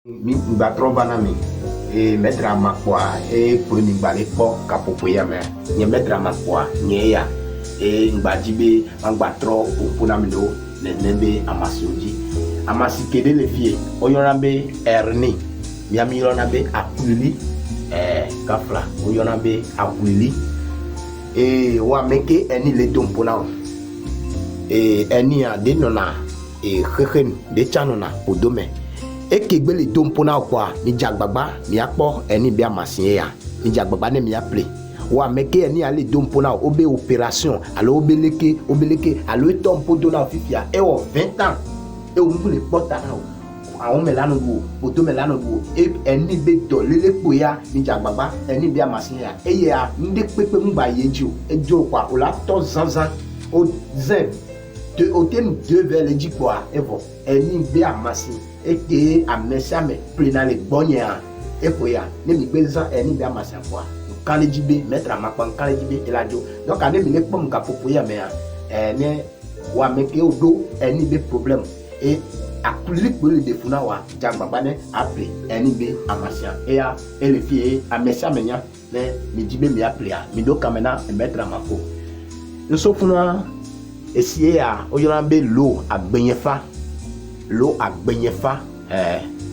Mi batro banami e metra makwa e puni gbale po kapopo ya me nye metra makwa nye ya e ngbajibe ngbatro punamino nenebe amasioji amasi kede le fie oyona be erni miami yona be akulili kafla oyona be akulili e wa meke eni le dompona e eni a de nona e khekhen de chanona odome ekegbe le dompona kwa mi jagbagba mi akpo eni bia masin ya mi jagbagba ne mi appelé wa meke eni ale dompona obe opération alo obeleke alo etompo dona fifia e o 20 ans e o mbule porta na àwọn melano go boto melano go e eni be do lele poya mi jagbagba eni bia masin ya e ya nde pepe mba yeju ejo kwa o la to zanzan o zen de otem deux vers le dikwa evo eni bia masin eke amesiame plena le bonya ekoya ne mi gbeza eni bia masin kwa kan jibe mettre ma pan kan jibe elajo donc ane mi ne pom ka popoya me ne wa meke odo eni be problème et akulik bole de funa wa jagbagba ne appelé eni be amasia et ya ele fie amesiame nya ne mi jibe mi appelé mi do kamena mettre ma ko nso funa esi ya oyorambe lo agbenyefa l'eau à Benyefa,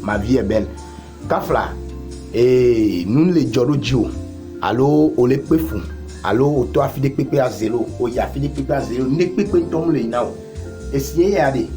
ma vie est belle. Kafla, et nous les Djorodjo, allo, on les peut fou, allo, toi, fide pépé à zéro, o ya fide pépé à zéro, ne pépé tombe les nao. Et si y a des,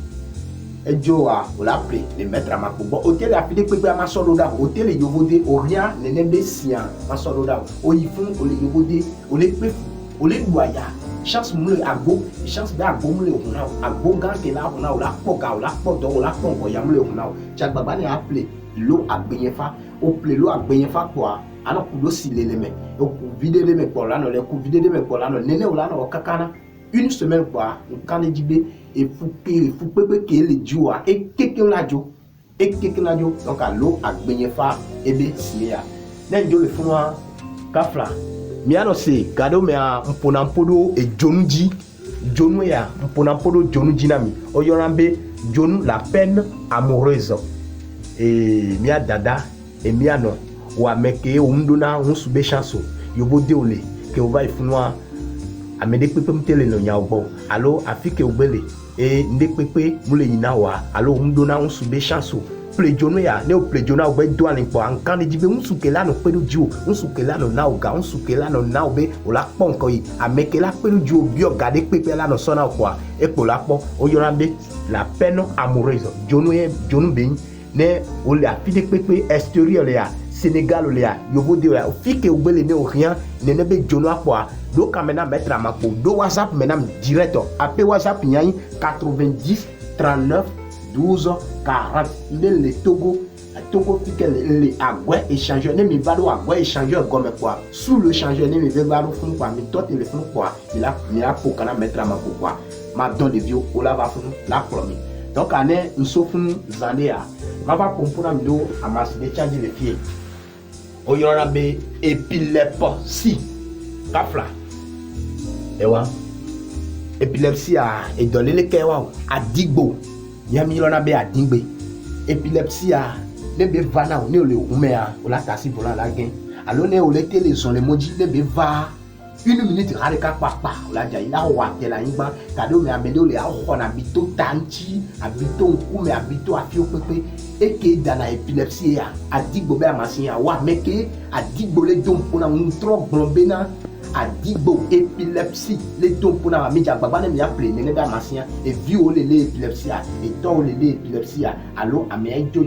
et Joa, on l'a appelé, les mettre à ma coupe, hôtel à fide pépé à ma soloda, hôtel les yovode, au rien, les nembessiens, ma soloda, au yifon, au les yovode, au les peu fou, au les doya. Chance moule agbo chance da agbo moule huna agbo ganke la huna la poka la podo la pongo ya moule huna jagbagba ni appelé lo agbenyefa o ple lo agbenyefa kwa ana ku lo sileleme o ku vide de me kwa la no le ku vide de me kwa la no nene o la no kakana une semaine kwa nkane jibe e fu pepe ke le jua e keke la jo donc a lo agbenyefa ebe siya nen jo le funwa kafla miano se gado mea mponampodo e jonuji jonu ya mponampodo jonuji nami oyorambe jonu la peine amoureuse e mia dada e miano wa meke umdona unsube chanso yobo deole ke ova ifunwa amede pepe mtele no nyaobo alo afike obele e nde pepe mule yina wa alo umdona unsube chanso plejonu ya ne o plejonu o be do alin po ankan ni jibe unsukela no pedu ju unsukela no na oga unsukela no na obe o la pon ko yi amekela pedu ju obi oga de pepe la no so na kwa e po la po o yorambe la peine amoureuse jonu be ne o le afide pepe extérieur le ya Sénégal le ya yobo de ya o fike obele ne o rien ne ne be jonu akwa do kamena mettre ma po do WhatsApp menam direct ape WhatsApp nyai 90 39 12 40 le Togo fique le agwe échangeur ne mi valo agwe échangeur comme quoi sous le changeur ne mi valo fun quoi mi tot téléphone quoi il a pour kana mettre ma quoi ma don de vieux o la va fun la promis donc ane nsofun zandea ma va comprendre mi do amas de charge le pied o yora be épilepsie kafla ewa épilepsie a et donner le kewa adigbo yami lona be adingbe épilepsie a ne be vana ne le humea o la tasi volant la gain alors ne o le télé son le moji ne be va une minute harika papa o la ja ila wa tela yingba kado me amede o le a khona bito tanchi abito nkume abito afio pepe eke dana épilepsie a adigbo be amasin ya wa meke adigbo le dompona ntro glombena adigbo épilepsie les dompona mi jagbagba ne mi appelé ne ba masia et viol le épilepsie et to le épilepsie allo ame ejo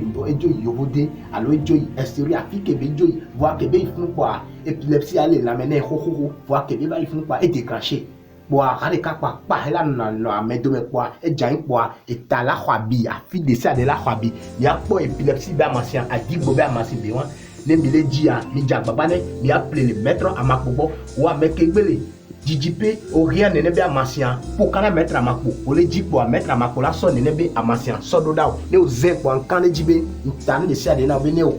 yobode allo ejo extérieur afike be ejo voir que be ifun quoi épilepsie ale la mene ho voir que be ba ifun quoi et déclenché boa kare ka pa la no amedo me quoi et jan quoi et ta la khwabi afi de ça de la khwabi ya po épilepsie ba masia adigbo ba masia be wan ne mi le dia mi jagbagba ne mi appelé le maître à ma pobo wa mekegbele jijipe o rien ne be amasia pour kana mettre à ma po o le jipo a mettre à ma la so ne be amasia so do daw ne o zen ko kan le jibe ntane de sia de na be ne o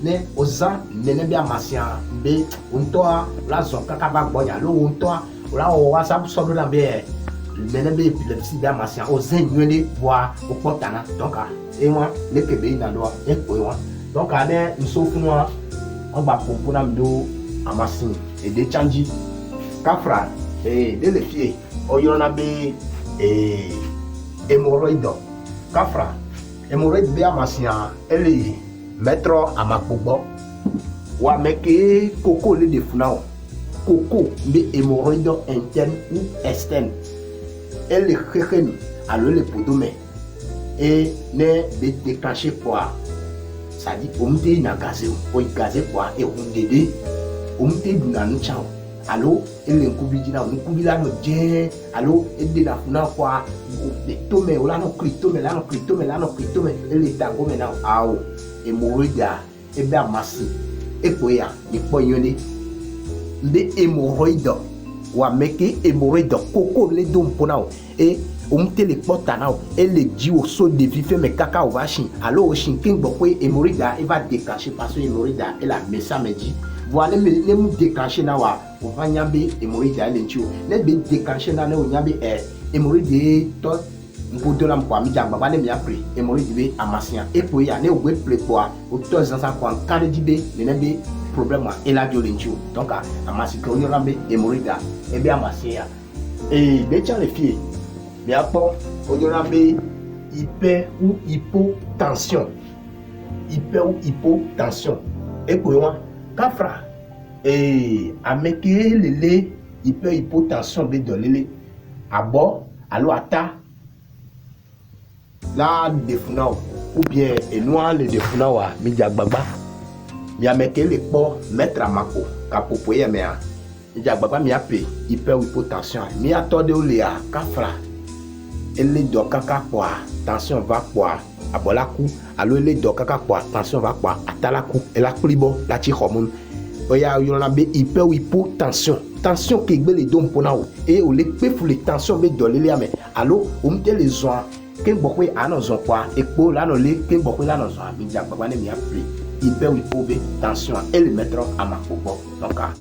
ne o za ne be amasia be onto la zo kaka ba gbonya lo onto la o WhatsApp so do na be ne be épilepsie be amasia o zen nwele voir o potana donc et moi le kebe na do e ko wa donc ane nsofuna on va compona mdo amasin et de changi kafra de le fie oyona be hémorroïde kafra hémorroïde be amasia ele metro amakugbo wa meke koko le de funao koko be hémorroïde interne ou externe elle khekhen alo le podome et ne be déclencher quoi ça dit omte na gazé o gazé quoi et on dédé omte duna no chao allo ele nkubiji na nkubila no je allo ede na funa quoi de tome o la no critome la no critome la no critome ele tango me na awo e moroida e be amasi e koya ni poyone de hémorroïde wa meke hémorroïde koko le dom ponao et omte le porta now et le dit au saut de vivre mais caca au vachin alors au chinking bokwe hémorroïde il va déclencher parce que hémorroïde et la message me dit voilà les mou déclencher na wa on va nyambe hémorroïde elle ntio les be déclencher na o nyambe hémorroïde to mpodo la mpo mi jamba ba ne mi apre hémorroïde be amasia et pour ya ne o gwe ple quoi au to zanza kwa kan di be ne be problème et la violentio donc amasi ko ni rambe hémorroïde et be amasia et de tient les filles mais après on aura hyper ou hypotension et quoi kafra et ameke lele hypotension be de lele abo alo ata la defuna ou bien et noir le defuna wa mi jagbagba mi ameke le po mettre amako kapopo ye me a mi jagbagba mi ape hypotension mi atode o le a kafra ele do kaka kwa tension va kwa abolaku alo ele do kaka kwa tension va kwa atalaku ela klibo la chi hormone oya yona be hypotension tension ke gbe le dom ponao et o le pe fu le tension be do le ame alo o mte le zoa ke gbokwe ano zo kwa epo la no le ke gbokwe la no zo mi ja gbagba ne mi apre hypo be tension et le mettre à ma popo donc